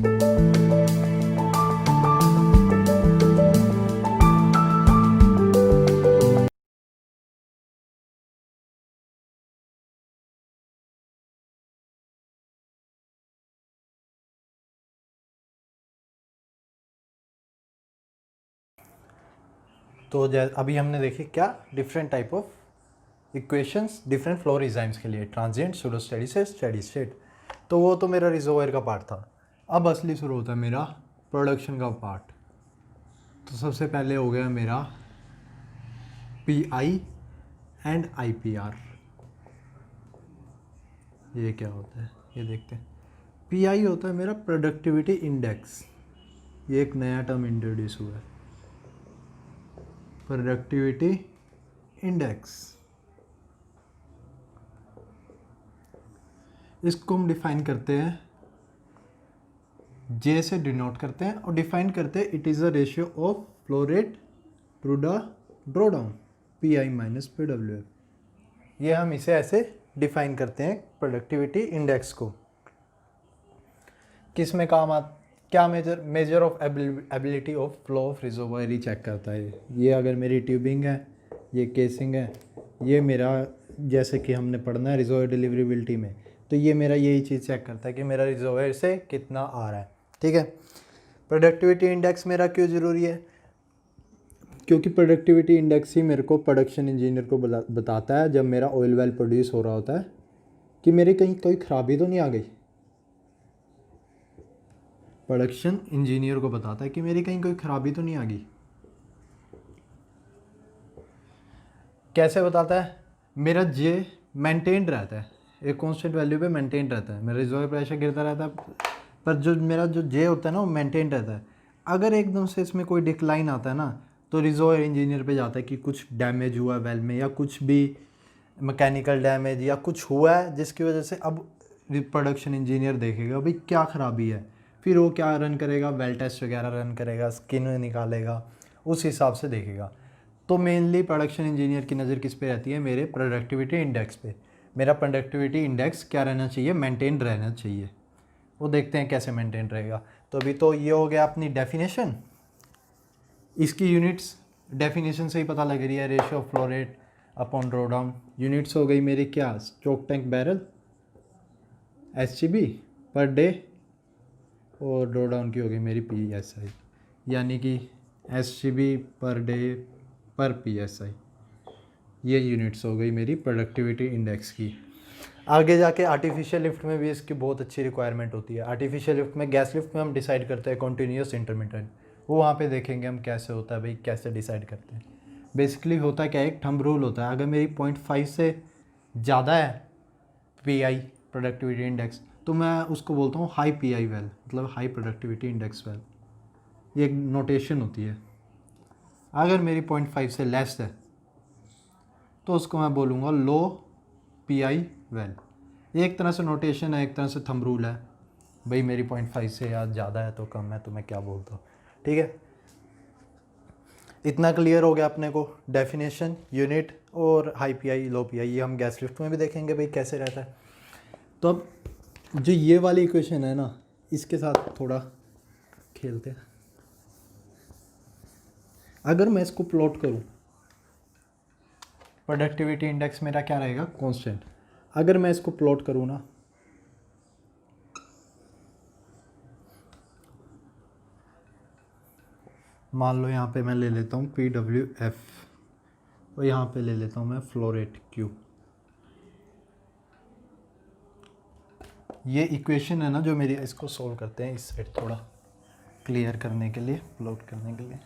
तो अभी हमने देखे क्या different type of equations different flow regimes के लिए, ट्रांजिएंट, सूडो स्टेडी से स्टेडी स्टेट। तो वो तो मेरा रिजर्वायर का पार्ट था। अब असली शुरू होता है मेरा प्रोडक्शन का पार्ट। तो सबसे पहले हो गया मेरा P I and I P R. ये क्या होता है ये देखते हैं। पी आई होता है मेरा प्रोडक्टिविटी इंडेक्स। ये एक नया टर्म इंट्रोड्यूस हुआ है, प्रोडक्टिविटी इंडेक्स। इसको हम डिफाइन करते हैं, जे से डिनोट करते हैं और डिफाइन करते हैं it is a ratio of flow rate to the draw down, P I minus P W F. ये हम इसे ऐसे डिफाइन करते हैं प्रोडक्टिविटी इंडेक्स को। किस में काम क्या measure of ability of flow of reservoir ही चेक करता है। ये अगर मेरी ट्यूबिंग है, ये केसिंग है, ये मेरा जैसे कि हमने पढ़ना है रिजर्वायर डिलीवरेबिलिटी में, तो ये मेरा यही चीज़ चेक करता है कि मेरा रिजर्वायर से कितना आ रहा है। ठीक है। प्रोडक्टिविटी इंडेक्स मेरा क्यों ज़रूरी है? क्योंकि प्रोडक्टिविटी इंडेक्स ही मेरे को प्रोडक्शन इंजीनियर को बताता है जब मेरा ऑयल वेल प्रोड्यूस हो रहा होता है कि मेरी कहीं कोई ख़राबी तो नहीं आ गई। प्रोडक्शन इंजीनियर को बताता है कि मेरी कहीं कोई ख़राबी तो नहीं आ गई। कैसे बताता है? मेरा जे मेंटेन्ड रहता है, एक कांस्टेंट वैल्यू पे मेंटेन रहता है, मेरा रिजर्वायर प्रेशर गिरता रहता है, पर जो मेरा जो जे होता है ना वो मेंटेन रहता है। अगर एकदम से इसमें कोई डिक्लाइन आता है ना तो रिजर्वायर इंजीनियर पे जाता है कि कुछ डैमेज हुआ है वेल में, या कुछ भी मैकेनिकल डैमेज या कुछ हुआ है जिसकी वजह से अब प्रोडक्शन इंजीनियर देखेगा भाई क्या ख़राबी है, फिर वो क्या रन करेगा, वेल टेस्ट वगैरह रन करेगा, स्किन निकालेगा, उस हिसाब से देखेगा। तो मेनली प्रोडक्शन इंजीनियर की नज़र किस पे रहती है? मेरे प्रोडक्टिविटी इंडेक्स पे। मेरा प्रोडक्टिविटी इंडेक्स क्या रहना चाहिए? मेंटेन रहना चाहिए। वो देखते हैं कैसे मेंटेन रहेगा। तो अभी तो ये हो गया अपनी डेफिनेशन, इसकी यूनिट्स डेफिनेशन से ही पता लग रही है, ratio of flow rate upon draw down. Units हो गई मेरी क्या? Stock tank barrel, SGB per day, और ड्रॉ डाउन की हो गई मेरी पीएसआई, यानी कि एसजीबी पर डे पर पीएसआई। ये यूनिट्स हो गई मेरी प्रोडक्टिविटी इंडेक्स की। आगे जाके आर्टिफिशियल लिफ्ट में भी इसकी बहुत अच्छी रिक्वायरमेंट होती है। आर्टिफिशियल लिफ्ट में, गैस लिफ्ट में हम डिसाइड करते हैं कॉन्टीन्यूस इंटरमिटेंट, वो वहाँ पे देखेंगे हम कैसे होता है भाई, कैसे डिसाइड करते हैं। बेसिकली होता क्या है, एक थंब रूल होता है, अगर मेरी 0.5 से ज़्यादा है पीआई प्रोडक्टिविटी इंडेक्स तो मैं उसको बोलता हूँ हाई पीआई वेल, मतलब हाई प्रोडक्टिविटी इंडेक्स वेल। ये एक नोटेशन होती है। अगर मेरी 0.5 से लेस है तो उसको मैं बोलूँगा लो पीआई वेल। ये एक तरह से नोटेशन है, एक तरह से थंब रूल है भाई, मेरी 0.5 से या ज़्यादा है तो कम है, तो मैं क्या बोलता हूँ। ठीक है, इतना क्लियर हो गया अपने को, डेफिनेशन, यूनिट और हाई पीआई लो पीआई। ये हम गैस लिफ्ट में भी देखेंगे भाई कैसे रहता है। तो अब जो ये वाली इक्वेशन है ना, इसके साथ थोड़ा खेलते हैं। अगर मैं इसको प्लॉट करूं, प्रोडक्टिविटी इंडेक्स मेरा क्या रहेगा? कांस्टेंट। अगर मैं इसको प्लॉट करूं ना, मान लो यहाँ पे मैं ले लेता हूँ PWF और यहाँ पे ले लेता हूँ मैं फ्लो रेट Q। ये इक्वेशन है ना जो मेरी, इसको सोल्व करते हैं इस साइड थोड़ा क्लियर करने के लिए, प्लॉट करने के लिए।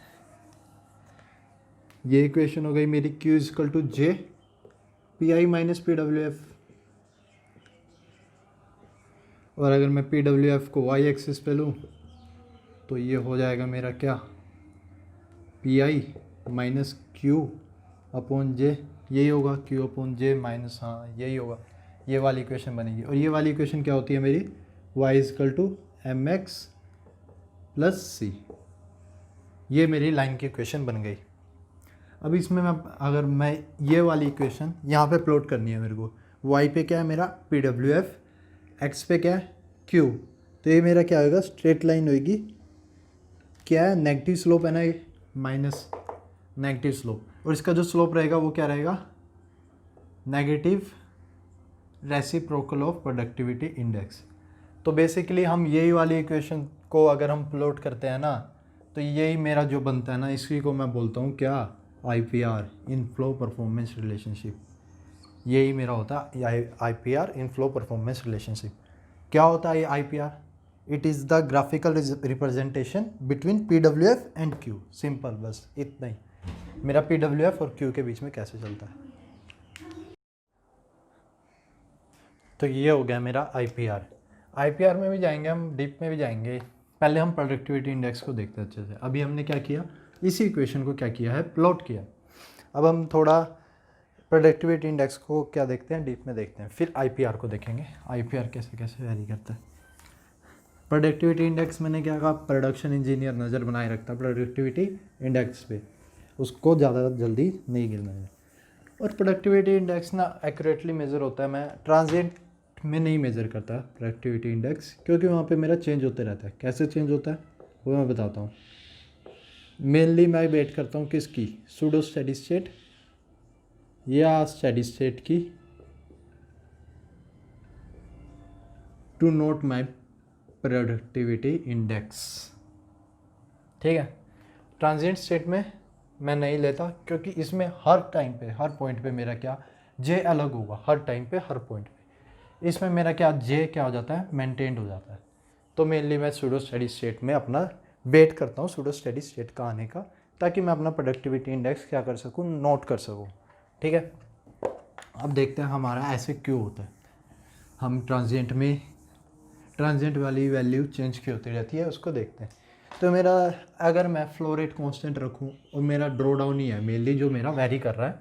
ये इक्वेशन हो गई मेरी Q equal to J PI minus PWF। और अगर मैं PWF को y एक्सिस पे लूँ तो ये हो जाएगा मेरा क्या? PI minus Q upon J। यही होगा Q अपॉन J माइनस, हाँ यही होगा, ये वाली इक्वेशन बनेगी। और ये वाली इक्वेशन क्या होती है मेरी? y equal to mx plus c। ये मेरी लाइन की इक्वेशन बन गई। अब इसमें अगर मैं ये वाली इक्वेशन यहाँ पे प्लॉट करनी है मेरे को, y पे क्या है मेरा? PWF, x पे क्या है? Q, तो ये मेरा क्या होगा, स्ट्रेट लाइन होगी, क्या है, नेगेटिव स्लोप है ना ये, माइनस नेगेटिव स्लोप, और इसका जो स्लोप रहेगा वो क्या रहेगा, negative reciprocal of productivity index. तो बेसिकली हम यही वाली इक्वेशन को अगर हम प्लॉट करते हैं ना, तो यही मेरा जो बनता है ना, इसी को मैं बोलता हूँ क्या, आईपीआर, इनफ्लो परफॉर्मेंस रिलेशनशिप। यही मेरा होता है आईपीआर, इनफ्लो परफॉर्मेंस रिलेशनशिप। क्या होता है ये IPR? It is the graphical representation between पीडब्ल्यूएफ and Q. Simple, बस इतना ही। मेरा पीडब्ल्यूएफ और क्यू के बीच में कैसे चलता है। तो ये हो गया मेरा आईपीआर। आईपीआर में भी जाएंगे हम, डीप में भी जाएंगे। पहले हम प्रोडक्टिविटी इंडेक्स को देखते हैं अच्छे से। अभी हमने क्या किया, इसी इक्वेशन को क्या किया है, प्लॉट किया। अब हम थोड़ा प्रोडक्टिविटी इंडेक्स को क्या देखते हैं, डीप में देखते हैं, फिर आईपीआर को देखेंगे, आईपीआर कैसे कैसे वैरी करता है। प्रोडक्टिविटी इंडेक्स मैंने क्या कहा, प्रोडक्शन इंजीनियर नज़र बनाए रखता है प्रोडक्टिविटी इंडेक्स पे, उसको ज़्यादा जल्दी नहीं गिरना है। और प्रोडक्टिविटी इंडेक्स ना एक्यूरेटली मेज़र होता है, मैं ट्रांजिएंट में नहीं मेज़र करता प्रोडक्टिविटी इंडेक्स, क्योंकि वहाँ पे मेरा चेंज होते रहता है। कैसे चेंज होता है वो मैं बताता हूँ। मेनली मैं वेट करता हूँ किसकी, सूडो स्टेडी स्टेट या स्टेडी स्टेट की, to note my productivity index. ठीक है, ट्रांजिएंट स्टेट में मैं नहीं लेता, क्योंकि इसमें हर टाइम पे, हर पॉइंट पे मेरा क्या जे अलग होगा, हर टाइम पे, हर पॉइंट पे। इसमें मेरा क्या जे क्या हो जाता है, मेंटेन्ड हो जाता है। तो मेनली मैं सूडो स्टेडी स्टेट में अपना वेट करता हूँ सूडो स्टेडी स्टेट का आने का, ताकि मैं अपना प्रोडक्टिविटी इंडेक्स क्या कर सकूँ, नोट कर सकूँ। ठीक है, अब देखते हैं हमारा ऐसे क्यों होता है। हम ट्रांजिएंट में, ट्रांजिएंट वाली वैल्यू चेंज की होती रहती है, उसको देखते हैं। तो मेरा अगर मैं फ्लो रेट कांस्टेंट रखूं और मेरा ड्रॉ डाउन ही है मेनली जो मेरा वैरी कर रहा है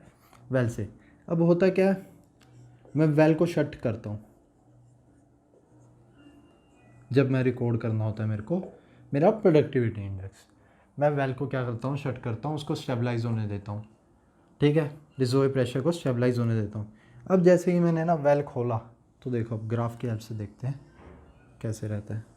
वेल से, अब होता क्या है, मैं वेल को शट करता हूँ। जब मैं रिकॉर्ड करना होता है मेरे को मेरा प्रोडक्टिविटी इंडेक्स, मैं वेल को क्या करता हूँ, शट करता हूँ, उसको स्टेबलाइज होने देता हूँ। ठीक है, रिजर्वोयर प्रेशर को स्टेबलाइज होने देता हूँ। अब जैसे ही मैंने ना वेल खोला, तो देखो अब ग्राफ की हेल्प से देखते हैं कैसे रहता है।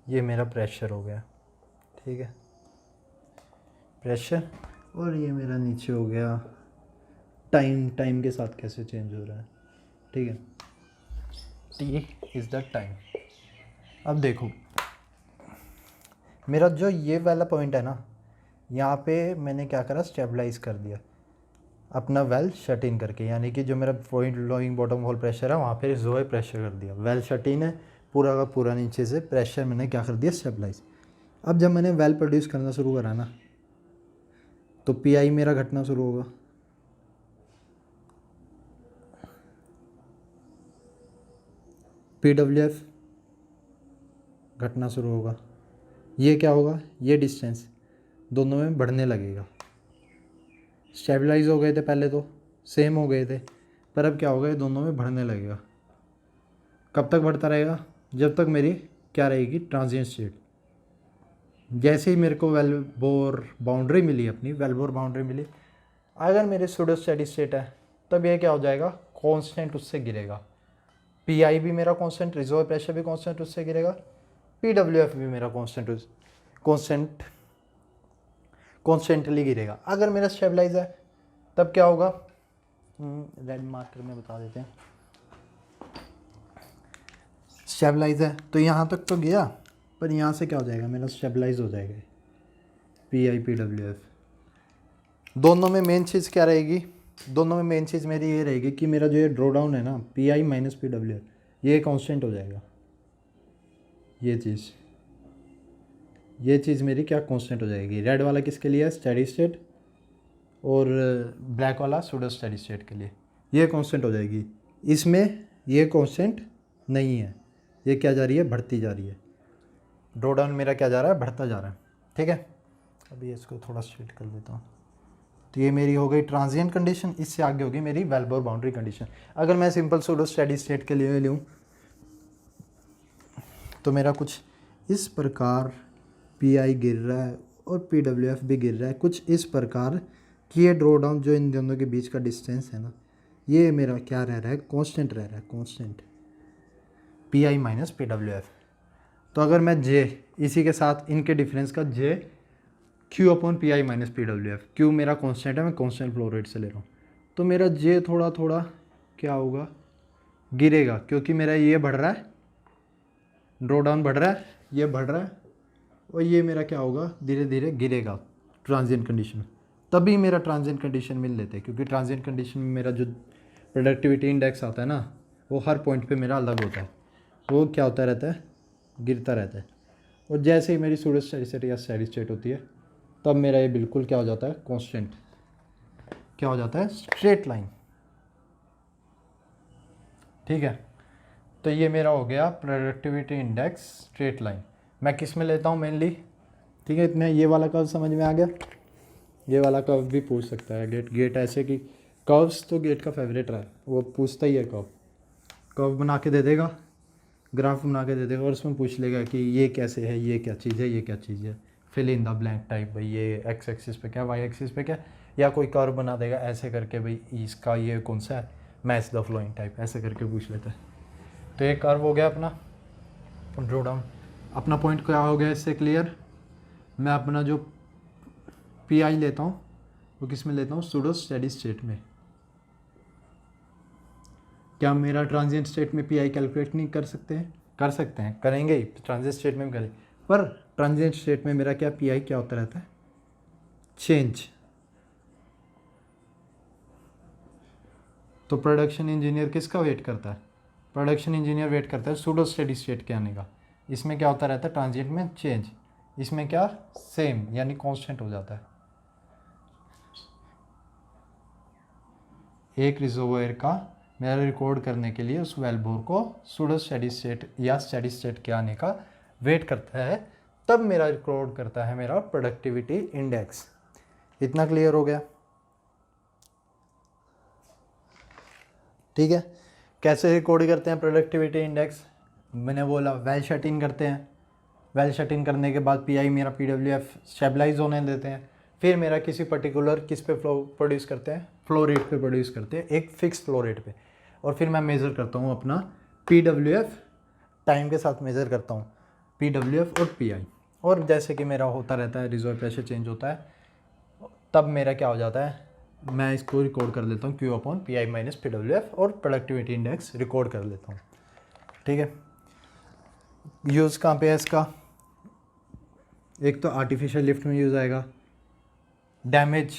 ये मेरा प्रेशर हो गया, ठीक है, प्रेशर, और ये मेरा नीचे हो गया टाइम, टाइम के साथ कैसे चेंज हो रहा है। ठीक है, टी इज़ द टाइम। अब देखो मेरा जो ये वाला पॉइंट है ना, यहाँ पे मैंने क्या करा, स्टेबलाइज कर दिया अपना वेल शट इन करके, यानी कि जो मेरा पॉइंट लोइंग बॉटम होल प्रेशर है वहाँ पे रिजर्वोयर प्रेशर कर दिया, वेल शट इन है पूरा का पूरा, नीचे से प्रेशर मैंने क्या कर दिया, स्टेबलाइज। अब जब मैंने वेल प्रोड्यूस करना शुरू करा ना, तो पीआई मेरा घटना शुरू होगा, पीडब्ल्यूएफ घटना शुरू होगा। ये क्या होगा, ये डिस्टेंस दोनों में बढ़ने लगेगा। स्टेबलाइज हो गए थे पहले, तो सेम हो गए थे, पर अब क्या होगा, ये दोनों में बढ़ने लगेगा। कब तक बढ़ता रहेगा, जब तक मेरी क्या रहेगी, ट्रांजिएंट स्टेट। जैसे ही मेरे को वेलबोर बाउंड्री मिली, अपनी वेलबोर बाउंड्री मिली, अगर मेरे सूडो स्टेडी स्टेट है, तब ये क्या हो जाएगा, कांस्टेंट उससे गिरेगा। पीआई भी मेरा कांस्टेंट, रिजर्वोयर प्रेशर भी कांस्टेंट उससे गिरेगा, पीडब्ल्यूएफ भी मेरा कॉन्स्टेंटली गिरेगा। अगर मेरा स्टेबलाइज है तब क्या होगा, रेड मार्कर में बता देते हैं। स्टेबलाइज है तो यहाँ तक तो गया, पर यहाँ से क्या हो जाएगा, मेरा स्टेबलाइज हो जाएगा पीआई पीडब्ल्यूएफ। दोनों में मेन चीज़ क्या रहेगी, दोनों में मेन चीज़ मेरी ये रहेगी कि मेरा जो ये ड्रॉ डाउन है ना, पीआई माइनस पीडब्ल्यूएफ, ये कांस्टेंट हो जाएगा। ये चीज़ मेरी क्या कांस्टेंट हो जाएगी। रेड वाला किसके लिए है, स्टेडी स्टेट, और ब्लैक वाला सूडो स्टेडी स्टेट के लिए, ये कांस्टेंट हो जाएगी। इसमें ये कांस्टेंट नहीं है, ये क्या जा रही है, बढ़ती जा रही है। ड्रॉ डाउन मेरा क्या जा रहा है, बढ़ता जा रहा है। ठीक है, अभी इसको थोड़ा स्ट्रेट कर देता हूँ। तो ये मेरी हो गई ट्रांजिएंट कंडीशन, इससे आगे होगी मेरी वेलबोर बाउंड्री कंडीशन। अगर मैं सिंपल सूडो स्टेडी स्टेट के लिए लूँ तो मेरा कुछ इस प्रकार पीआई गिर रहा है और PWF भी गिर रहा है कुछ इस प्रकार कि ये ड्रॉ डाउन जो इन दोनों के बीच का डिस्टेंस है ना, ये मेरा क्या रह रहा है, कांस्टेंट रह रहा है, कांस्टेंट PI माइनस PWF। तो अगर मैं J इसी के साथ इनके डिफरेंस का J Q upon PI minus PWF, Q मेरा कांस्टेंट है, मैं कांस्टेंट फ्लो रेट से ले रहा हूँ, तो मेरा J थोड़ा थोड़ा क्या होगा, गिरेगा, क्योंकि मेरा ये बढ़ रहा है, ड्रॉ डाउन बढ़ रहा है, ये बढ़ रहा है, और ये मेरा क्या होगा, धीरे धीरे गिरेगा ट्रांजिएंट कंडीशन में। तभी मेरा ट्रांजिएंट कंडीशन मिल लेते हैं, क्योंकि ट्रांजिएंट कंडीशन में मेरा जो प्रोडक्टिविटी इंडेक्स आता है ना, वो हर पॉइंट पे मेरा अलग होता है, वो क्या होता रहता है, गिरता रहता है। और जैसे ही मेरी सूडो स्टेडी स्टेट या स्टेडी स्टेट होती है, तब मेरा ये बिल्कुल क्या हो जाता है, कांस्टेंट, क्या हो जाता है, स्ट्रेट लाइन। ठीक है, तो ये मेरा हो गया प्रोडक्टिविटी इंडेक्स स्ट्रेट लाइन। मैं किस में लेता हूँ मेनली, ठीक है, इतना ये वाला कर्व समझ में आ गया। ये वाला कर्व भी पूछ सकता है गेट ऐसे कि कर्व्स तो गेट का फेवरेट रहा है, वो पूछता ही है कर्व बना के दे देगा, ग्राफ बना के दे देगा, और उसमें पूछ लेगा कि ये कैसे है, ये क्या चीज़ है, ये क्या चीज़ है, fill in the blank type, भाई ये एक्स एक्सिस पे क्या, वाई एक्सिस पे क्या, या कोई कर्व बना देगा ऐसे करके, भाई इसका ये कौन सा है, मैच द फ्लोइंग टाइप, ऐसे करके पूछ लेता है। तो ये कर्व हो गया अपना ड्रॉ डाउन। अपना पॉइंट क्या हो गया इससे क्लियर। मैं अपना जो PI लेता हूँ वो किस में लेता हूँ, सूडो स्टेडी स्टेट में। क्या मेरा ट्रांजिएंट स्टेट में PI कैलकुलेट नहीं कर सकते हैं, कर सकते हैं, करेंगे ही, ट्रांजिएंट स्टेट में भी करें, पर ट्रांजिएंट स्टेट में मेरा क्या PI क्या होता रहता है, चेंज। तो प्रोडक्शन इंजीनियर किसका वेट करता है, प्रोडक्शन इंजीनियर वेट करता है सूडो स्टेडी स्टेट के आने का। इसमें क्या होता रहता है, ट्रांजिएंट में चेंज, इसमें क्या सेम यानी कांस्टेंट हो जाता है। एक रिजर्वोयर का मेरा रिकॉर्ड करने के लिए उस वेल बोर को सूडो स्टेडी स्टेट या स्टेडी स्टेट के आने का वेट करता है, तब मेरा रिकॉर्ड करता है मेरा प्रोडक्टिविटी इंडेक्स। इतना क्लियर हो गया। ठीक है, कैसे रिकॉर्ड करते हैं प्रोडक्टिविटी इंडेक्स, मैंने बोला वेल शट इन करते हैं, वेल शट इन करने के बाद PI मेरा PWF स्टेबलाइज होने देते हैं, फिर मेरा किसी पर्टिकुलर किस पे फ्लो प्रोड्यूस करते हैं, फ्लो रेट पे प्रोड्यूस करते हैं, एक फिक्स फ्लो रेट पे, और फिर मैं मेज़र करता हूँ अपना PWF, टाइम के साथ मेज़र करता हूँ PWF और PI। और जैसे कि मेरा होता रहता है, रिजर्व प्रेशर चेंज होता है, तब मेरा क्या हो जाता है, मैं इसको रिकॉर्ड कर लेता हूँ Q upon PI minus PWF, और प्रोडक्टिविटी इंडेक्स रिकॉर्ड कर लेता हूँ। ठीक है, यूज़ कहाँ पे है इसका, एक तो आर्टिफिशियल लिफ्ट में यूज़ आएगा, डैमेज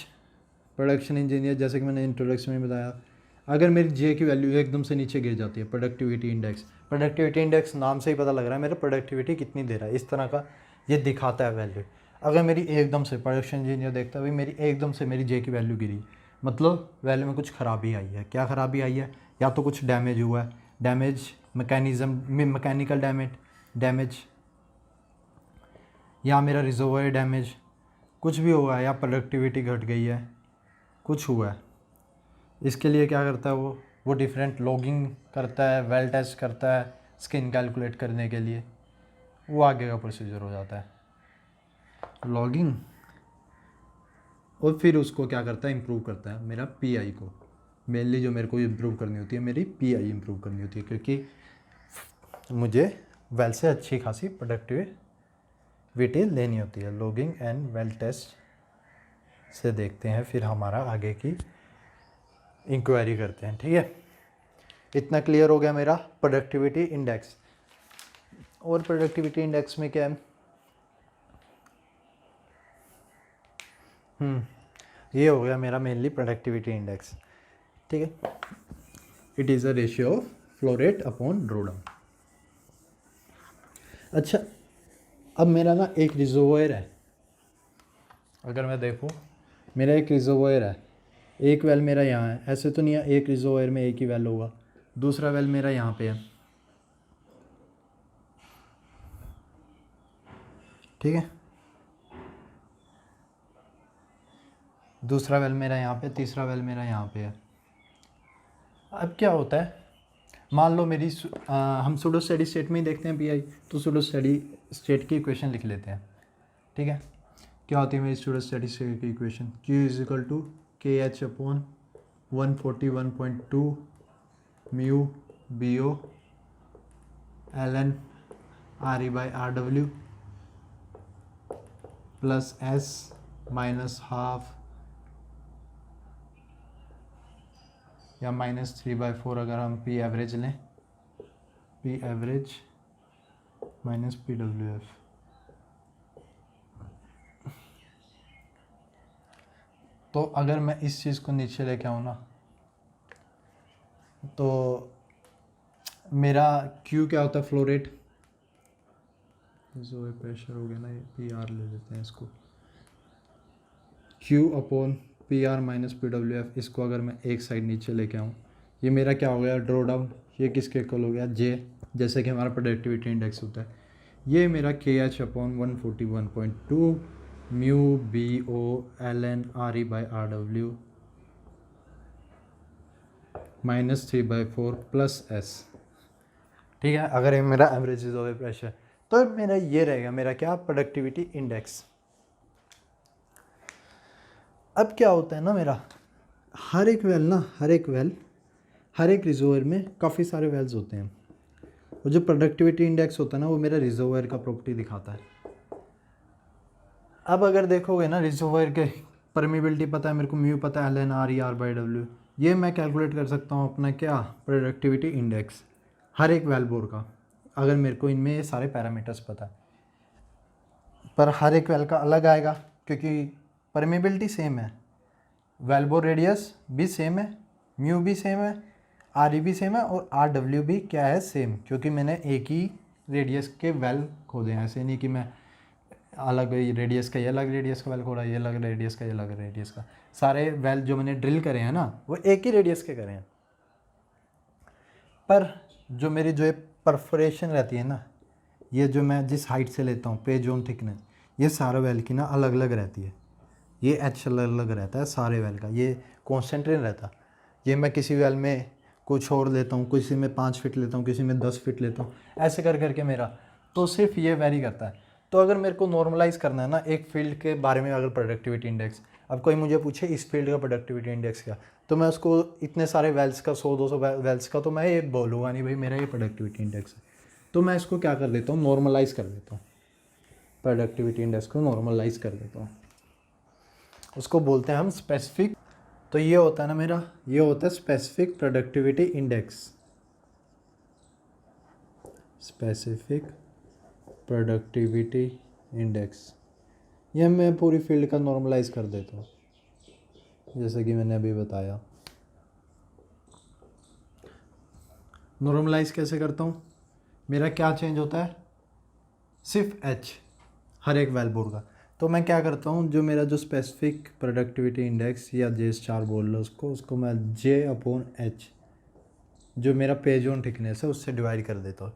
प्रोडक्शन इंजीनियर, जैसे कि मैंने इंट्रोडक्शन में बताया, अगर मेरी J की वैल्यू एकदम से नीचे गिर जाती है, प्रोडक्टिविटी इंडेक्स नाम से ही पता लग रहा है मेरा प्रोडक्टिविटी कितनी दे रहा है, इस तरह का ये दिखाता है वैल्यू। अगर मेरी एकदम से प्रोडक्शन इंजीनियर देखता है भाई मेरी एकदम से मेरी J की वैल्यू गिरी, मतलब वैल्यू में कुछ खराबी आई है। क्या खराबी आई है, या तो कुछ डैमेज हुआ है, डैमेज मैकेनिज़्म में, मैकेनिकल डैमेज, या मेरा रिजर्वोयर डैमेज, कुछ भी हुआ है, या प्रोडक्टिविटी घट गई है, कुछ हुआ है। इसके लिए क्या करता है वो डिफरेंट लॉगिंग करता है, वेल टेस्ट करता है स्किन कैलकुलेट करने के लिए, वो आगे का प्रोसीजर हो जाता है लॉगिंग, और फिर उसको क्या करता है, इम्प्रूव करता है मेरा PI को। मेनली जो मेरे को इम्प्रूव करनी होती है, मेरी PI इम्प्रूव करनी होती है, क्योंकि मुझे वेल से अच्छी खासी प्रोडक्टिविटी लेनी होती है। लॉगिंग एंड वेल टेस्ट से देखते हैं, फिर हमारा आगे की इंक्वायरी करते हैं। ठीक है, इतना क्लियर हो गया मेरा प्रोडक्टिविटी इंडेक्स। और प्रोडक्टिविटी इंडेक्स में क्या है, ये हो गया मेरा मेनली प्रोडक्टिविटी इंडेक्स। ठीक है, it is a ratio of flow rate upon draw down. अच्छा, अब मेरा ना एक रिजर्वोयर है, अगर मैं देखूँ मेरा एक रिजर्वोयर है, एक वेल मेरा यहाँ है, ऐसे तो नहीं है एक रिजर्वोयर में एक ही वेल होगा, दूसरा वेल मेरा यहाँ पे है। ठीक है, दूसरा वेल मेरा यहाँ पे, तीसरा वेल मेरा यहाँ पे है। अब क्या होता है, मान लो मेरी हम सूडो स्टेडी स्टेट में ही देखते हैं PI, तो सूडो स्टेडी स्टेट की इक्वेशन लिख लेते हैं। ठीक है, क्या होती है मेरी स्टूडेंट स्टैटिस्टिक्स की equation, Q is equal to K H upon 141.2 mu B O L N R E by R W plus S minus half या -3/4 अगर हम पी एवरेज लें, P average minus P W F. तो अगर मैं इस चीज़ को नीचे लेके आऊँ ना, तो मेरा Q क्या होता है, फ्लो रेट, जो प्रेशर हो गया ना, ये पी आर ले लेते हैं इसको, Q upon P R minus P W F. इसको अगर मैं एक साइड नीचे लेके आऊँ, ये मेरा क्या हो गया, ड्रॉ डाउन। ये किसके इक्वल हो गया, J, जैसे कि हमारा प्रोडक्टिविटी इंडेक्स होता है। ये मेरा K H upon 141.2 mu B O L N R E by R W -3/4 plus S. ठीक है, अगर ये मेरा एवरेज रिजर्व प्रेशर, तो मेरा ये रहेगा मेरा क्या, प्रोडक्टिविटी इंडेक्स। अब क्या होता है ना, मेरा हर एक रिजर्वर में काफ़ी सारे वेल्स होते हैं, और जो प्रोडक्टिविटी इंडेक्स होता है ना, वो मेरा रिजर्वर का प्रॉपर्टी दिखाता है। अब अगर देखोगे ना, रिजर्वर के परमिबिलिटी पता है मेरे को, म्यू पता है, L N R E R by W, ये मैं कैलकुलेट कर सकता हूँ अपना क्या, प्रोडक्टिविटी इंडेक्स हर एक वेल बोर का, अगर मेरे को इनमें ये सारे पैरामीटर्स पता है। पर हर एक वेल का अलग आएगा, क्योंकि परमिबिलिटी सेम है, वेल बोर रेडियस भी सेम है, म्यू भी सेम है, आर ई भी सेम है, और आर डब्ल्यू भी क्या है, सेम, क्योंकि मैंने एक ही रेडियस के वेल खोदे हैं। ऐसे नहीं कि मैं अलग रेडियस का, ये अलग रेडियस का वेल खोदा, ये अलग रेडियस का, ये अलग रेडियस का। सारे वेल जो मैंने ड्रिल करे हैं ना, वो एक ही रेडियस के करे हैं। पर जो मेरी जो परफोरेशन रहती है ना, ये जो मैं जिस हाइट से लेता हूँ, पेज जोन थिकनेस, ये सारा वेल की ना अलग अलग रहती है। ये एच अलग अलग रहता है सारे वेल का, ये कॉन्स्टेंट नहीं रहता। ये मैं किसी वेल में कुछ और लेता हूँ, किसी में 5 फीट लेता हूँ, किसी में 10 फीट लेता हूँ, ऐसे कर करके मेरा तो सिर्फ ये वेरी करता है। तो अगर मेरे को नॉर्मलाइज करना है ना एक फील्ड के बारे में, अगर प्रोडक्टिविटी इंडेक्स, अब कोई मुझे पूछे इस फील्ड का प्रोडक्टिविटी इंडेक्स क्या, तो मैं उसको इतने सारे वेल्स का, 100-200 वेल्स का, तो मैं ये बोलूँगा नहीं भाई मेरा ये प्रोडक्टिविटी इंडेक्स है। तो मैं इसको क्या कर लेता हूँ, नॉर्मलाइज कर देता हूँ, प्रोडक्टिविटी इंडेक्स को नॉर्मलाइज कर देता हूँ, उसको बोलते हैं हम स्पेसिफिक। तो ये होता है ना मेरा, ये होता है specific productivity index, specific productivity index. ये मैं पूरी फील्ड का नॉर्मलाइज कर देता हूँ, जैसे कि मैंने अभी बताया। नॉर्मलाइज कैसे करता हूँ, मेरा क्या चेंज होता है, सिर्फ एच हर एक वेल बोर का। तो मैं क्या करता हूँ, जो मेरा जो स्पेसिफिक प्रोडक्टिविटी इंडेक्स या जे स्टार बोल लो उसको मैं जे अपॉन एच, जो मेरा पेज ऑन थिकनेस है, उससे डिवाइड कर देता हूँ।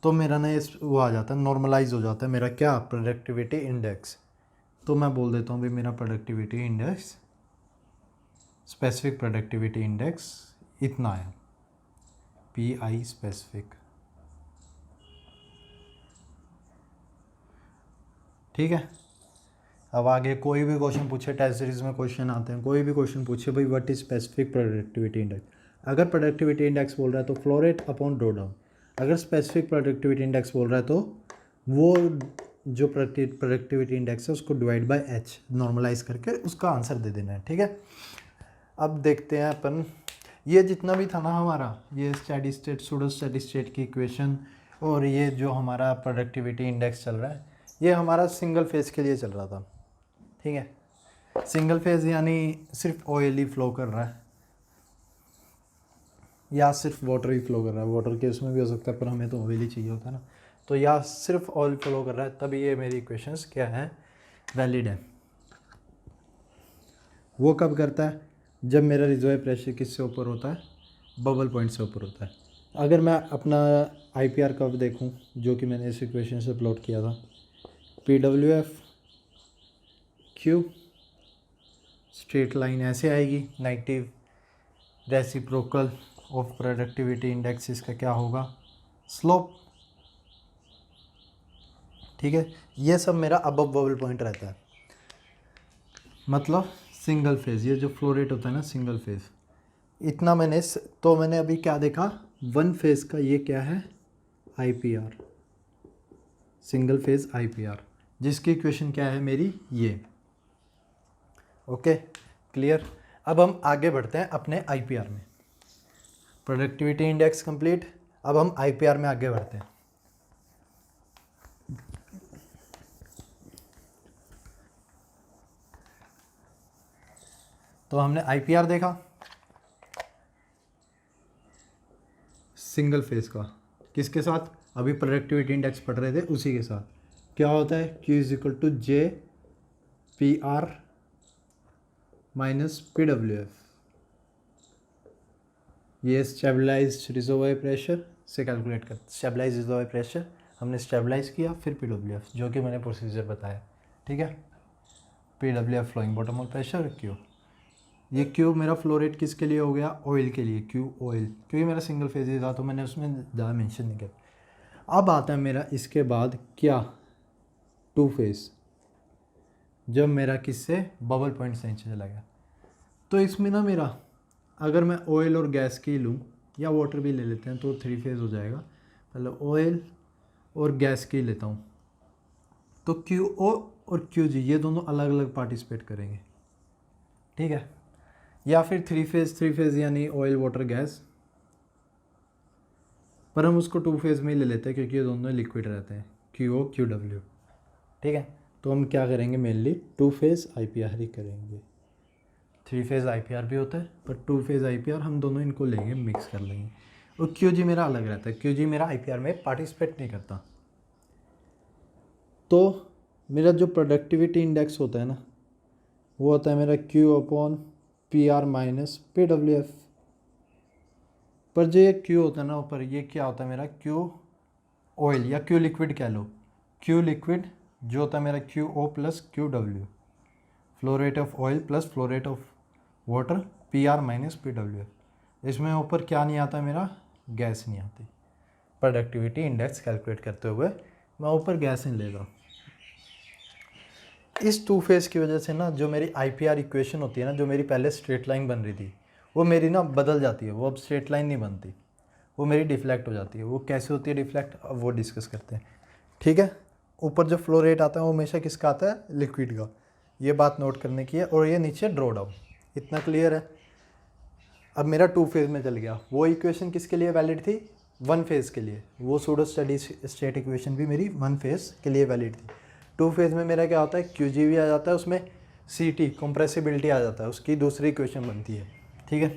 तो मेरा ना ये वो आ जाता है, नॉर्मलाइज हो जाता है मेरा क्या, प्रोडक्टिविटी इंडेक्स। तो मैं बोल देता हूँ भाई मेरा productivity index, specific productivity index इतना है, पी आई स्पेसिफिक। ठीक है, अब आगे कोई भी क्वेश्चन पूछे, टेस्ट सीरीज में क्वेश्चन आते हैं, कोई भी क्वेश्चन पूछे भाई what is specific productivity index, अगर प्रोडक्टिविटी इंडेक्स बोल रहा है तो flow rate upon draw down, अगर स्पेसिफिक प्रोडक्टिविटी इंडेक्स बोल रहा है तो वो जो प्रोडक्टिविटी इंडेक्स है उसको डिवाइड बाय एच नॉर्मलाइज करके उसका आंसर दे देना है। ठीक है, अब देखते हैं अपन, ये जितना भी था ना हमारा, ये steady state, pseudo steady state की इक्वेशन, और ये जो हमारा प्रोडक्टिविटी इंडेक्स चल रहा है, ये हमारा सिंगल फेज के लिए चल रहा था। ठीक है, सिंगल फेज यानी सिर्फ ऑयल ही फ्लो कर रहा है, या सिर्फ वाटर ही फ्लो कर रहा है, वाटर के उसमें भी हो सकता है, पर हमें तो ऑयल ही चाहिए होता है ना, तो या सिर्फ ऑयल फ्लो कर रहा है, तभी ये मेरी इक्वेशंस क्या है, वैलिड है। वो कब करता है, जब मेरा रिजर्व प्रेशर किससे ऊपर होता है, बबल पॉइंट से ऊपर होता है। अगर मैं अपना IPR कर्व देखूं, जो कि मैंने इस इक्वेशन से प्लॉट किया था, PWF Q स्ट्रेट लाइन ऐसे आएगी, negative reciprocal of productivity index, इसका क्या होगा, स्लोप। ठीक है, ये सब मेरा अबव बबल पॉइंट रहता है। मतलब सिंगल फेज़, ये जो फ्लो रेट होता है ना सिंगल फेज़, इतना तो मैंने अभी क्या देखा, वन फेज़ का ये क्या है, IPR, सिंगल फेज़ IPR, जिसकी इक्वेशन क्या है मेरी ये। Okay clear. अब हम आगे बढ़ते हैं अपने IPR में। प्रोडक्टिविटी इंडेक्स कंप्लीट, अब हम IPR में आगे बढ़ते हैं। तो हमने IPR देखा सिंगल फेज का, किसके साथ, अभी प्रोडक्टिविटी इंडेक्स पढ़ रहे थे उसी के साथ। क्या होता है, Q is equal to JPR minus PWF, ये स्टेबलाइज्ड रिजर्वॉयर प्रेशर से कैलकुलेट कर, स्टेबलाइज्ड रिजर्वॉयर प्रेशर हमने स्टेबलाइज किया, फिर PWF जो कि मैंने प्रोसीजर बताया, ठीक है। PWF flowing bottom hole pressure, Q, ये Q मेरा फ्लो रेट किसके लिए हो गया, ऑयल के लिए, Q ऑयल, क्योंकि मेरा सिंगल फेज ही था तो मैंने उसमें ज़्यादा मेंशन नहीं किया। अब आता है मेरा इसके बाद क्या, टू फेज, जब मेरा किससे बबल पॉइंट से नीचे चला गया। तो इसमें ना मेरा, अगर मैं ऑयल और गैस की लूँ या वाटर भी ले लेते हैं तो थ्री फेज हो जाएगा, पहले ऑयल और गैस की लेता हूँ, तो QO और QG ये दोनों अलग अलग पार्टिसिपेट करेंगे, ठीक है। या फिर थ्री फेज यानी ऑयल वाटर गैस, पर हम उसको टू फेज में ही ले लेते हैं क्योंकि ये दोनों लिक्विड रहते हैं, QO QW, ठीक है। तो हम क्या करेंगे, मेनली टू फेज IPR ही करेंगे। थ्री फेज IPR भी होता है पर टू फेज IPR हम दोनों इनको लेंगे, मिक्स कर लेंगे। और QG मेरा अलग रहता है, QG मेरा IPR में पार्टिसिपेट नहीं करता। तो मेरा जो प्रोडक्टिविटी इंडेक्स होता है ना, वो होता है मेरा Q/PR माइनस PWF। पर जो ये Q होता है ना ऊपर, ये क्या होता है मेरा, Q ऑयल या Q लिक्विड कह लो, Q लिक्विड जो होता है मेरा QO plus QW, flow rate of oil plus flow rate of water, PR minus PWF। इसमें ऊपर क्या नहीं आता मेरा, गैस नहीं आती। प्रोडक्टिविटी इंडेक्स कैलकुलेट करते हुए मैं ऊपर गैस नहीं ले रहा। इस टू फेज़ की वजह से ना जो मेरी IPR इक्वेशन होती है ना, जो मेरी पहले स्ट्रेट लाइन बन रही थी वो मेरी ना बदल जाती है, वो अब स्ट्रेट लाइन नहीं बनती, वो मेरी डिफ्लेक्ट हो जाती है। वो कैसे होती है डिफ्लेक्ट, अब वो डिस्कस करते हैं, ठीक है। ऊपर जो फ्लो रेट आता है वो हमेशा किसका आता है, लिक्विड का, ये बात नोट करने की है। और ये नीचे ड्रॉ डाउन, इतना क्लियर है। अब मेरा टू फेज़ में चल गया, वो इक्वेशन किसके लिए वैलिड थी, वन फेज़ के लिए। वो सूडो स्टेडी स्टेट इक्वेशन भी मेरी वन फेज़ के लिए वैलिड थी। टू फेज़ में मेरा क्या होता है, QG भी आ जाता है, उसमें CT कंप्रेसिबिलिटी आ जाता है, उसकी दूसरी इक्वेशन बनती है, ठीक है।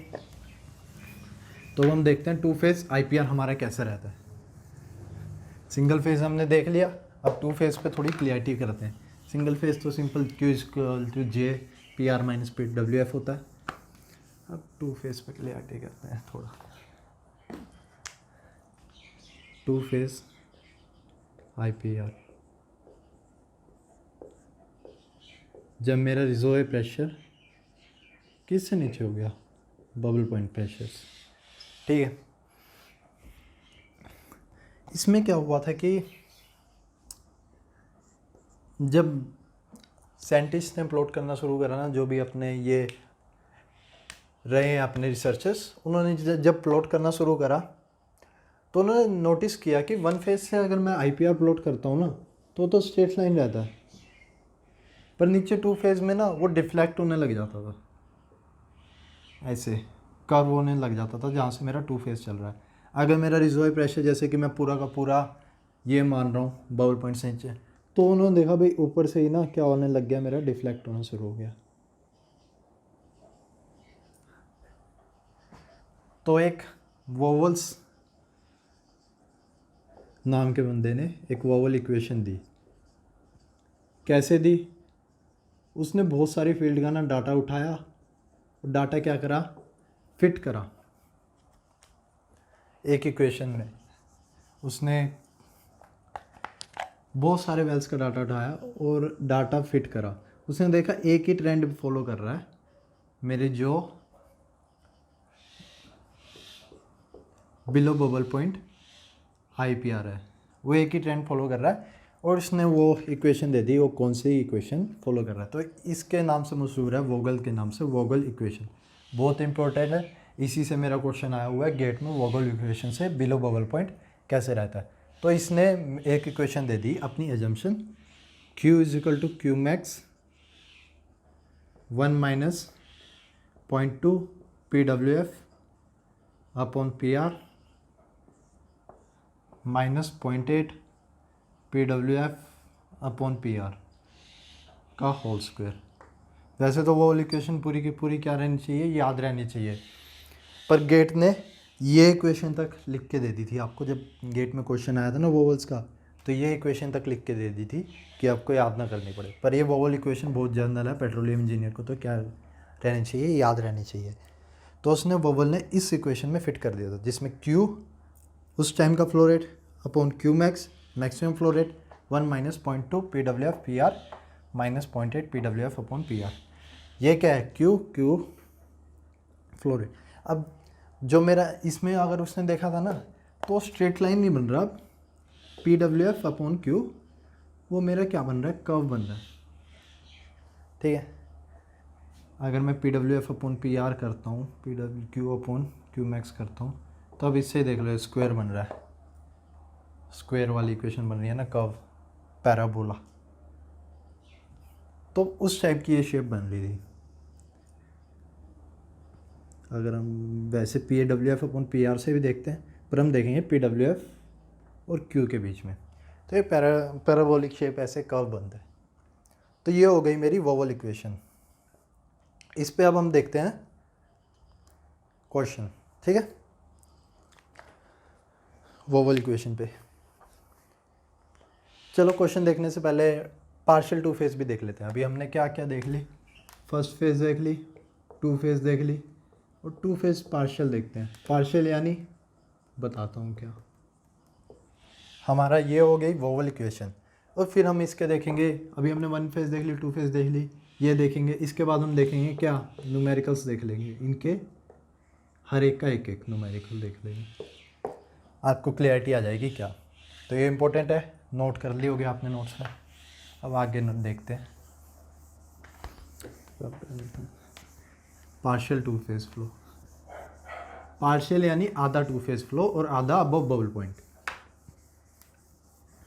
तो हम देखते हैं टू फेज़ IPR हमारा कैसा रहता है। सिंगल फेज़ हमने देख लिया, अब टू फेज़ पे थोड़ी क्लियरिटी करते हैं। सिंगल फेज़ तो सिंपल Q=JPR माइनस PWF होता है। अब टू फेज़ पे क्लियरिटी करते हैं थोड़ा। टू फेज़ IPR, जब मेरा रिजर्वॉयर प्रेशर किससे नीचे हो गया, बबल पॉइंट प्रेशर, ठीक है। इसमें क्या हुआ था कि जब साइंटिस्ट ने प्लॉट करना शुरू करा ना, जो भी अपने ये रहे हैं अपने रिसर्चर्स, उन्होंने जब प्लॉट करना शुरू करा तो उन्होंने नोटिस किया कि वन फेज से अगर मैं IPR प्लॉट करता हूँ ना तो स्ट्रेट लाइन रहता है, पर नीचे टू फेज में ना वो डिफ्लेक्ट होने लग जाता था, ऐसे कर्व होने लग जाता था जहाँ से मेरा टू फेज चल रहा है। अगर मेरा रिजर्वॉयर प्रेशर जैसे कि मैं पूरा का पूरा ये मान रहा हूँ बबल पॉइंट से नीचे, तो उन्होंने देखा भाई ऊपर से ही ना क्या होने लग गया, मेरा डिफ्लेक्ट होना शुरू हो गया। तो एक वोवल्स नाम के बंदे ने एक वोवल इक्वेशन दी। कैसे दी, उसने बहुत सारी फील्ड का ना डाटा उठाया और डाटा क्या करा, फिट करा एक इक्वेशन में। उसने बहुत सारे वेल्स का डाटा उठाया और डाटा फिट करा। उसने देखा एक ही ट्रेंड फॉलो कर रहा है, मेरे जो बिलो बबल पॉइंट IPR है वो एक ही ट्रेंड फॉलो कर रहा है। और इसने वो इक्वेशन दे दी, वो कौन सी इक्वेशन फॉलो कर रहा है। तो इसके नाम से मशहूर है, वोगल के नाम से, वोगल इक्वेशन। बहुत इंपॉर्टेंट है, इसी से मेरा क्वेश्चन आया हुआ है गेट में, वोगल इक्वेशन से बिलो बबल पॉइंट कैसे रहता है। तो इसने एक इक्वेशन दे दी अपनी assumption, Q is equal to Q max 1 minus 0.2 PWF upon PR minus 0.8 PWF upon PR का होल स्क्वायर। वैसे तो वो इक्वेशन पूरी की पूरी क्या रहनी चाहिए, याद रहनी चाहिए, पर गेट ने ये इक्वेशन तक लिख के दे दी थी आपको। जब गेट में क्वेश्चन आया था ना वोवल्स का, तो ये इक्वेशन तक लिख के दे दी थी कि आपको याद ना करनी पड़े। पर ये वोवल इक्वेशन बहुत जनरल है पेट्रोलियम इंजीनियर को, तो क्या रहनी चाहिए, याद रहनी चाहिए। तो उसने वोवल ने इस इक्वेशन में फिट कर दिया था, जिसमें Q उस टाइम का flow rate upon Q max maximum flow rate 1 minus 0.2 PWF PR minus 0.8 PWF upon PR। ये क्या है, Q फ्लो रेट। अब जो मेरा इसमें अगर उसने देखा था ना, तो स्ट्रेट लाइन नहीं बन रहा, PWF अपॉन Q वो मेरा क्या बन रहा है, कर्व बन रहा है। ठीक है, अगर मैं PWF अपॉन PR करता हूँ, Q अपॉन Q मैक्स करता हूँ, तो अब इससे देख लो स्क्वायर बन रहा है, स्क्वायर वाली इक्वेशन बन रही है ना, कर्व पैराबोला। तो उस टाइप की ये शेप बन रही थी। अगर हम वैसे PWF अपॉन PR से भी देखते हैं, पर हम देखेंगे PWF और Q के बीच में, तो ये पैराबोलिक शेप ऐसे कर्व बनता है। तो ये हो गई मेरी वोवल इक्वेशन। इस पे अब हम देखते हैं क्वेश्चन। ठीक है, वोवल इक्वेशन पे चलो क्वेश्चन देखने से पहले पार्शियल टू फेज भी देख लेते हैं। अभी हमने क्या क्या देख ली, फर्स्ट फेज देख ली, टू फेज देख ली, और टू फेज पार्शियल देखते हैं। पार्शियल यानी बताता हूँ क्या, हमारा ये हो गई वोवल इक्वेशन। और फिर हम इसके देखेंगे, अभी हमने वन फेज देख ली, टू फेज देख ली, ये देखेंगे। इसके बाद हम देखेंगे क्या, न्यूमेरिकल्स देख लेंगे, इनके हर एक का एक एक न्यूमेरिकल देख लेंगे, आपको क्लियरिटी आ जाएगी क्या। तो ये इंपॉर्टेंट है, नोट कर ली होगी आपने नोट्स में। अब आगे देखते हैं partial two phase flow. Partial यानी आधा टू फेज फ्लो और आधा अबव बबल पॉइंट।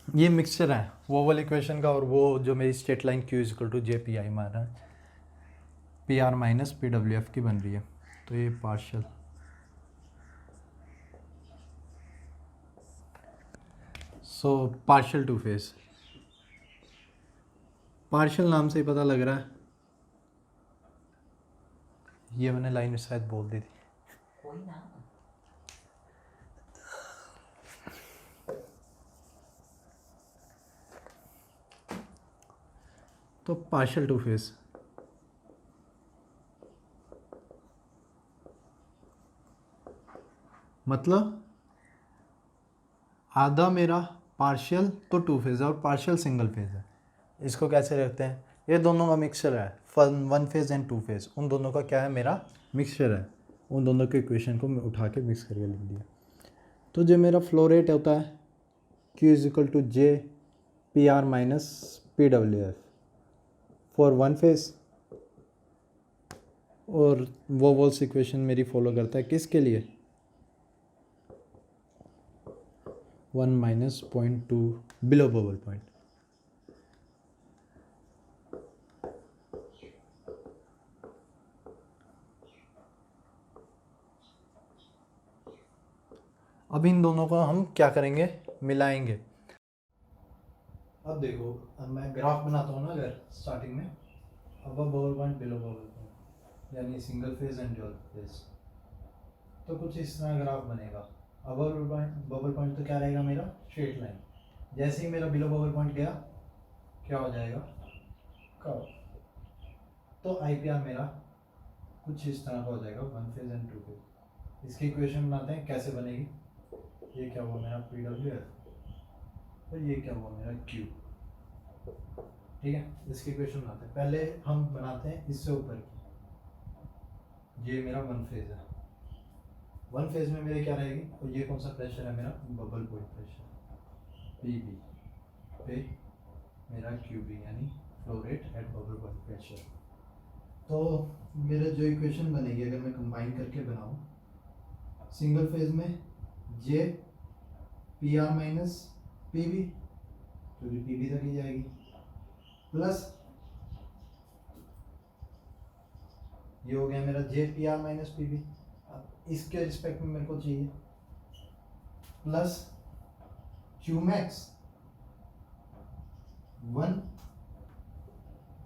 ये मिक्सचर है वोवल इक्वेशन का, और वो जो मेरी straight line Q is equal to JPI माना है, PR माइनस PWF की बन रही है। तो ये partial, so partial two phase. Partial नाम से ही पता लग रहा है, ये मैंने लाइन शायद बोल दी थी। कोई ना, तो पार्शियल टू फेज मतलब आधा मेरा पार्शियल तो टू फेज है और पार्शियल सिंगल फेज है। इसको कैसे रखते हैं, ये दोनों का मिक्सचर है, one phase and two phase, उन दोनों का क्या है, मेरा मिक्सचर है। उन दोनों के इक्वेशन को मैं उठा के मिक्स करके लिख दिया। तो जो मेरा फ्लो रेट होता है Q is equal to JPR minus PWF for one phase, और वो वोल्स इक्वेशन मेरी फॉलो करता है किसके लिए, 1 माइनस 0.2 बिलो बबल पॉइंट। अब इन दोनों को हम क्या करेंगे, मिलाएंगे। अब देखो, अब मैं ग्राफ बनाता हूँ ना, अगर स्टार्टिंग में above bubble point below bubble point यानी single phase and double phase, तो कुछ इस तरह ग्राफ बनेगा। अबव बबल पॉइंट तो क्या रहेगा मेरा, स्ट्रेट लाइन। जैसे ही मेरा बिलो बबल पॉइंट गया, क्या हो जाएगा, कर्व। तो IPR मेरा कुछ इस तरह का हो जाएगा, one phase and two phase. इसकी इक्वेशन बनाते हैं, कैसे बनेगी। ये क्या हुआ मेरा PWF, और ये क्या हुआ मेरा Q। ठीक है, इसकी इक्वेशन बनाते हैं। पहले हम बनाते हैं इससे ऊपर की, ये मेरा वन फेज है। वन फेज में मेरे क्या रहेगी, और ये कौन सा प्रेशर है मेरा, बबल पॉइंट प्रेशर PB पे मेरा QB यानी flow rate at bubble point pressure. तो मेरा जो इक्वेशन बनेगी अगर मैं कंबाइन करके बनाऊँ, सिंगल फेज में J PR माइनस PB, क्योंकि PB तक ही जाएगी, प्लस ये हो गया मेरा J PR माइनस PB। अब इसके रिस्पेक्ट में मेरे को चाहिए plus Q max 1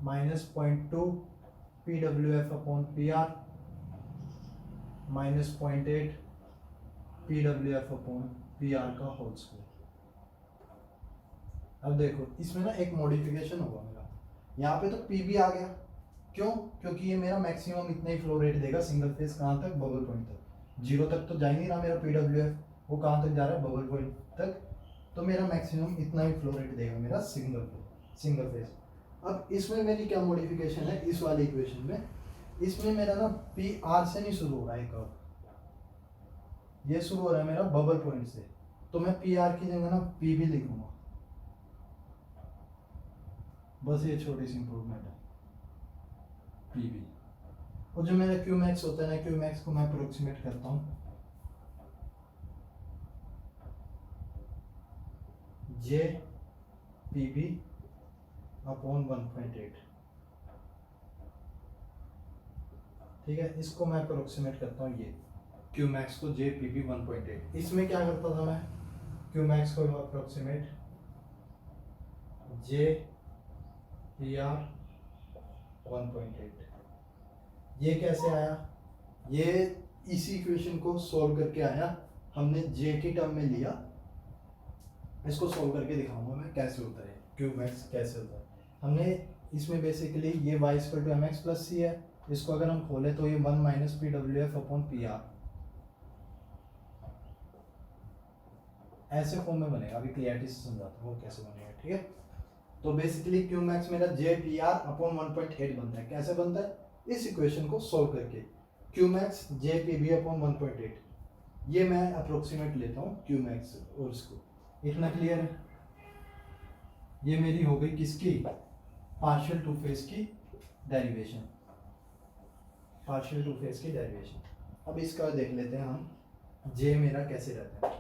minus 0.2 PWF upon PR minus 0.8 PWF upon PR का होल स्क्वायर। अब देखो इसमें ना एक मॉडिफिकेशन होगा मेरा, यहाँ पे तो PB आ गया, क्यों? क्योंकि ये मेरा मैक्सिमम इतना ही फ्लो रेट देगा सिंगल फेज, कहाँ तक? बबल पॉइंट तक। जीरो तक तो जा ही नहीं रहा मेरा PWF, वो कहाँ तक जा रहा है? बबल पॉइंट तक। तो मेरा मैक्सिमम इतना ही फ्लो रेट देगा मेरा सिंगल फेज। अब इसमें मेरी क्या मॉडिफिकेशन है इस वाली इक्वेशन में? इसमें मेरा ना PR से नहीं शुरू हो रहा है कर्व, ये शुरू हो रहा है मेरा बबल पॉइंट से, तो मैं PR की जगह ना PB लिखूंगा, बस ये छोटी सी इंप्रूवमेंट है PB। और जो मेरा Q मैक्स होता है ना, Q मैक्स को मैं अप्रोक्सीमेट करता हूँ J PB अपॉन 1.8, ठीक है, इसको मैं अप्रोक्सीमेट करता हूँ ये Q मैक्स को J PB 1.8। इसमें क्या करता था मैं? Q मैक्स को अप्रोक्सीमेट J PR 1.8। ये कैसे आया? ये इसी इक्वेशन को सॉल्व करके आया, हमने J की टर्म में लिया। इसको सॉल्व करके दिखाऊंगा मैं कैसे होता है Q मैक्स कैसे होता है। हमने इसमें बेसिकली ये y equal to mx plus c है, इसको अगर हम खोलें तो ये 1 माइनस PWF अपॉन PR ऐसे फॉर्म में बनेगा। अभी क्लियरिटी से समझाता हूँ वो कैसे बनेगा, ठीक है। तो बेसिकली Q मैक्स मेरा J PR अपॉन 1.8 बनता है। कैसे बनता है? इस इक्वेशन को सॉल्व करके Q max J PB upon 1.8, ये मैं अप्रोक्सीमेट लेता हूँ Q मैक्स और इसको। इतना क्लियर है? ये मेरी हो गई किसकी? पार्शियल टू फेज की डेरिवेशन, पार्शियल टू फेज की डेरिवेशन। अब इसका देख लेते हैं हम, J मेरा कैसे रहता है,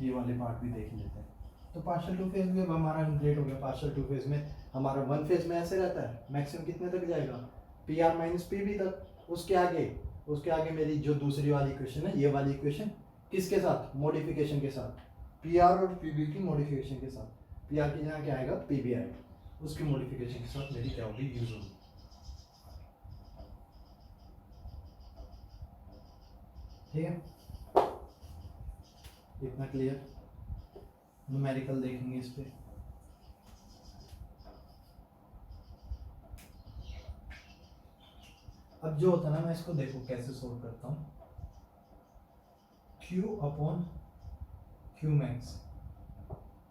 ये वाले पार्ट भी देख लेते हैं। तो पार्शियल टू फेज में हमारा कंप्लीट हो गया। पार्शियल टू फेज में हमारा वन फेज में ऐसे रहता है, मैक्सिमम कितने तक जाएगा? PR माइनस PB तक। उसके आगे मेरी जो दूसरी वाली इक्वेशन है, ये वाली इक्वेशन किसके साथ? मॉडिफिकेशन के साथ, PR और PB की मॉडिफिकेशन के साथ। PR की जगह क्या आएगा? PB आएगा, उसकी मॉडिफिकेशन के साथ मेरी क्या होगी? यूज होगी, ठीक है। इतना क्लियर? न्यूमेरिकल देखेंगे इस पे। अब जो होता है ना, मैं इसको देखो कैसे सोल्व करता हूँ। Q अपॉन Q मैक्स,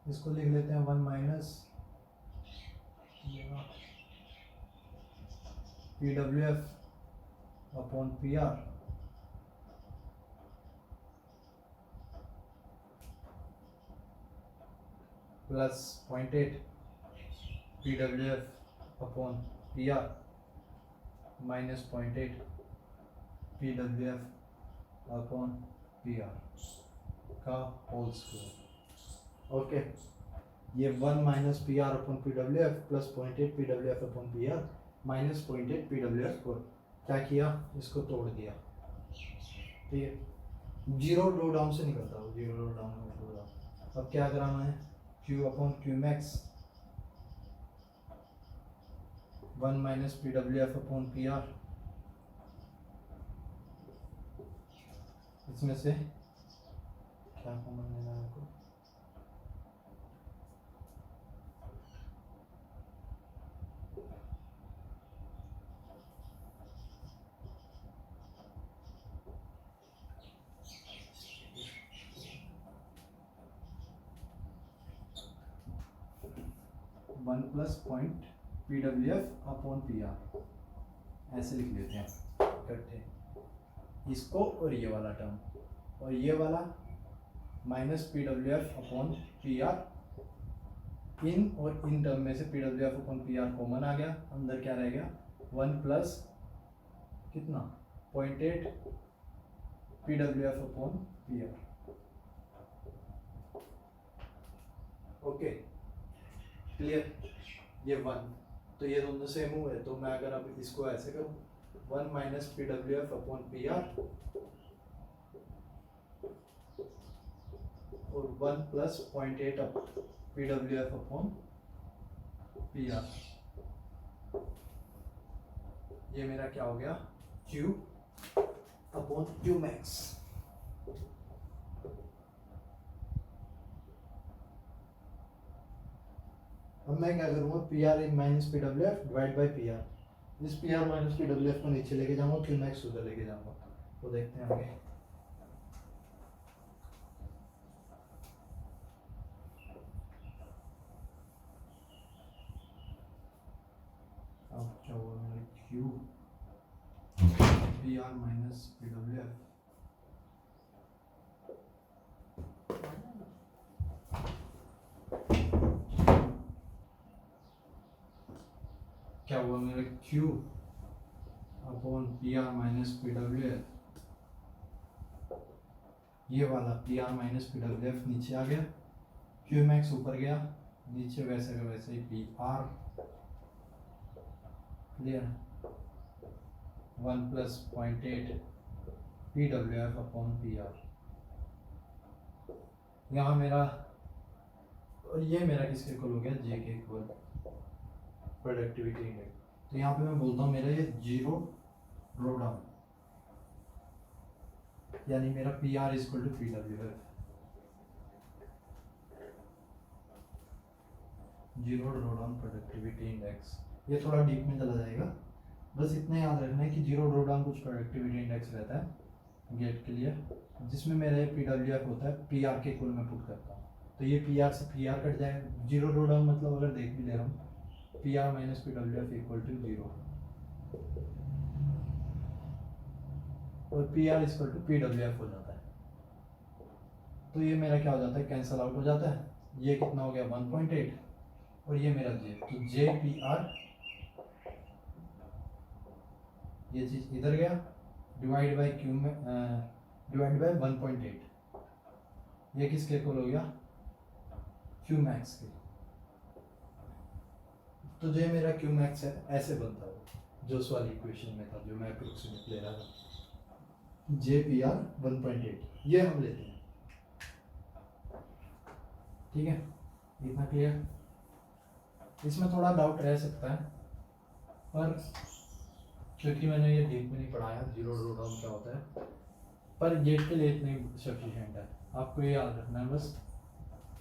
इसको लिख लेते हैं 1 minus PWF upon PR plus 0.8 PWF upon PR minus 0.8 PWF upon PR का होल स्क्वायर। ओके, ये 1 minus PR upon PWF plus 0.8 PWF upon PR minus 0.8 PWF को क्या किया? इसको तोड़ दिया, ठीक है। जीरो लो डाउन से निकलता है, जीरो लो डाउन। अब क्या कराना है? Q upon Q max 1 minus PWF upon PR, इसमें से क्या कॉमन लेना है आपको? One plus point PWF upon PR, ऐसे लिख लेते हैं इकट्ठे, इसको और ये वाला टर्म, और ये वाला माइनस PWF अपॉन PR इन और इन टर्म में से P W F upon P R common आ गया, अंदर क्या रह गया 1 प्लस कितना 0.8 P W F upon P R. Okay clear, ये 1, तो ये दोनों सेम हुए, तो मैं अगर अब इसको ऐसे करूँ 1 minus P W F upon P are और 1 plus 0.8 P W F upon P are, ये मेरा क्या हो गया Q अपॉन Q मैक्स। अब मैं क्या करूँगा P R minus P W F divide by P R, इस P R minus P W F को नीचे लेके जाऊँगा, Q मैक्स उधर लेके जाऊँगा, तो देखते हैं आगे। अब क्या हुआ मेरा Q P R minus P W F, क्या हुआ मेरा Q upon P R minus P W F, ये वाला P R minus P W F नीचे आ गया, Q मैक्स ऊपर गया, नीचे वैसे का वैसे ही P R, clear, 1 plus 0.8 P W F upon P R. यहाँ मेरा और ये मेरा किसके इक्वल हो गया जे के इक्वल प्रोडक्टिविटी इंडेक्स, तो यहाँ पे मैं बोलता हूँ मेरा ये जीरो ड्रॉ डाउन, यानी मेरा P R is equal to P W F, zero draw down productivity index. ये थोड़ा डीप में चला जाएगा, बस इतना याद रखना है कि जीरो ड्रॉ डाउन कुछ प्रोडक्टिविटी इंडेक्स रहता है गेट के लिए, जिसमें मेरा ये पी डब्ल्यू एफ होता है पी आर के इक्वल में पुट करता हूँ, तो ये पी आर से पी आर कट जाएगा। जीरो ड्रॉ डाउन मतलब अगर देख भी ले रहा हूँ P R minus P W F equal to zero, और P R equal to P W F हो जाता है, तो ये मेरा क्या हो जाता है कैंसल आउट हो जाता है, ये कितना हो गया 1.8 और ये मेरा जे, तो जे पी आर, ये चीज इधर गया डिवाइड बाई क्यू में डिवाइड बाई 1.8, ये किसके इक्वल हो गया क्यू मैक्स के, तो जो मेरा क्यू मैक्स है ऐसे बनता है जो उस वाली इक्वेशन में था जो मैं अप्रोक्सीमेट ले रहा था, जे पी आर 1.8 ये हम लेते हैं, ठीक है, इतना क्लियर। इसमें थोड़ा डाउट रह सकता है, पर क्योंकि मैंने ये डीप में नहीं पढ़ाया जीरो ड्रॉ डाउन क्या होता है, पर गेट के लिए इतना ही सफिशिएंट है, आपको ये याद रखना है बस,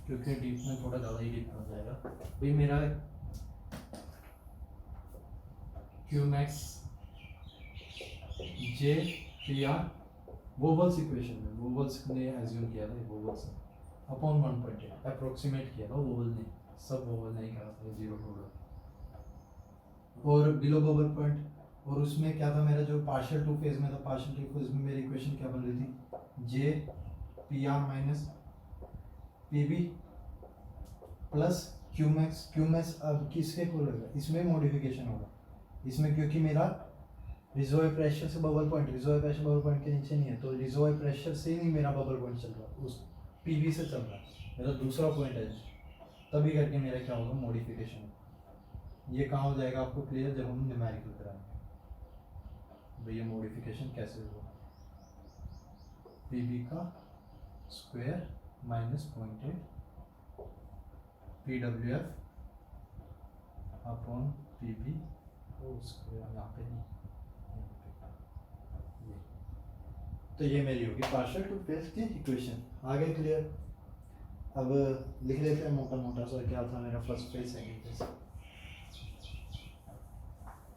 क्योंकि डीप में थोड़ा ज़्यादा ही डीप हो जाएगा। भाई मेरा Q max J P are vowels equation में, वोवल्स ने एज्यूम किया था वोवल्स अपॉन 1.8 अप्रोक्सीमेट किया था, वोवल ने सब वोवल नहीं कहा था जीरो ड्रॉ, और बिलो बबल पॉइंट, और उसमें क्या था मेरा जो पार्शियल टू फेज में था, पार्शियल टू फेज में मेरी इक्वेशन क्या बन रही थी J P R minus P B plus Q max, Q max अब किसके इक्वल होगा, इसमें मॉडिफिकेशन होगा इसमें, क्योंकि मेरा रिजर्वायर प्रेशर से bubble point, reservoir pressure bubble point के नीचे नहीं है, तो रिजर्वायर प्रेशर से ही नहीं मेरा बबल पॉइंट चल रहा, उस पीवी से चल रहा है, मेरा दूसरा पॉइंट है, तभी करके मेरा क्या होगा मॉडिफिकेशन, ये कहाँ हो जाएगा आपको क्लियर जब हम न्यूमेरिकल कराएंगे भैया मॉडिफिकेशन कैसे होगा, पीवी का square minus 0.8 P W F upon P B square, यहाँ पे नहीं, ये तो ये मेरी होगी पार्शियल टू फेज की इक्वेशन। आगे क्लियर, अब लिख लेते हैं मोटा मोटा सा क्या था मेरा फर्स्ट फेज सेकंड फेज,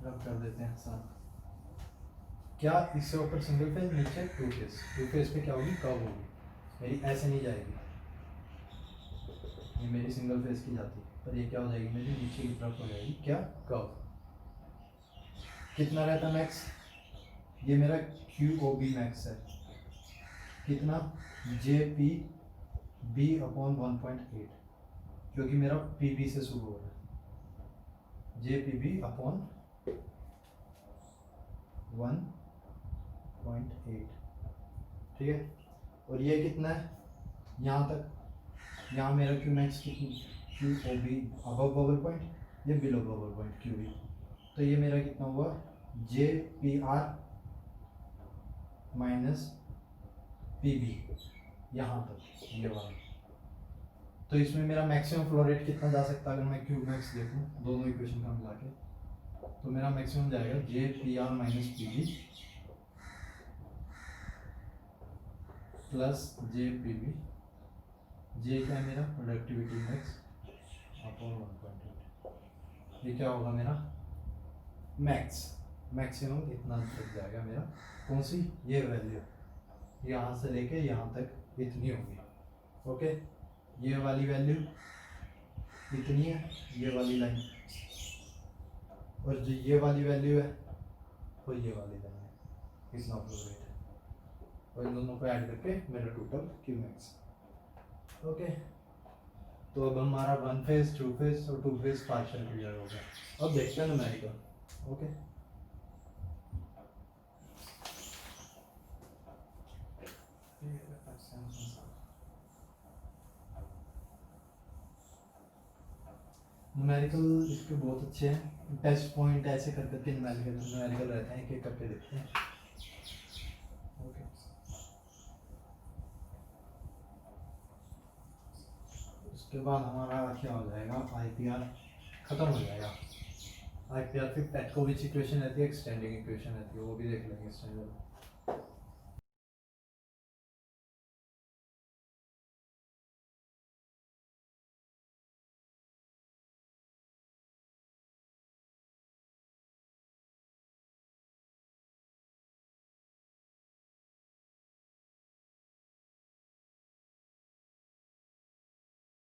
रब कर देते हैं साथ, क्या इससे ऊपर सिंगल फेज नीचे टू फेज पे क्या होगी कर्व होगी, मेरी ऐसे नहीं जाएगी, ये मेरी सिंगल फेज की जाती है, पर ये क्या हो जाएगी मेरी नीचे की तरफ हो जाएगी क्या कर्व, कितना रहता मैक्स, ये मेरा क्यू ओ बी मैक्स है, कितना जे पी बी अपॉन 1.8, जो कि मेरा पी से शुरू हो रहा है, जे पी बी अपॉन 1.8, ठीक है। और ये कितना है यहाँ तक, यहाँ मेरा क्यू मैक्स कितनी, Q O B above bubble point, ये below bubble point Q B, तो ये मेरा कितना हुआ J P R minus P B यहाँ तक ये वाला। तो इसमें मेरा मैक्सिमम फ्लो रेट कितना जा सकता है, अगर मैं क्यू मैक्स देखूँ दोनों इक्वेशन का मिला के, तो मेरा मैक्सिमम जाएगा J P R minus P B plus J P B, J क्या है मेरा प्रोडक्टिविटी इंडेक्स अपॉन 1.8, ये क्या होगा मेरा मैक्स, मैक्सिमम इतना तक जाएगा मेरा, कौन सी ये वैल्यू, यहाँ से लेके यहाँ तक इतनी होगी, ओके। ये वाली वैल्यू इतनी है, ये वाली लाइन, और जो ये वाली वैल्यू है वो ये वाली लाइन है, इतना फ्लो रेट है, और इन दोनों को ऐड करके मेरा टोटल क्यू मैक्स, ओके। तो अब हमारा 1 फेज 2 फेज और 2 फेज पार्शियल क्लियर हो गया। अब देखते हैं न्यूमेरिकल, ओके। न्यूमेरिकल इसके बहुत अच्छे हैं, टेस्ट पॉइंट ऐसे कर करके न्यूमेरिकल रहते हैं, एक एक करके देखते हैं, ओके। उसके बाद हमारा क्या हो जाएगा, IPR खत्म हो जाएगा। IPR फिर पेटकोविच इक्वेशन रहती है, एक्सटेंडिंग इक्वेशन रहती है, वो भी देख लेंगे स्टैंडर्ड।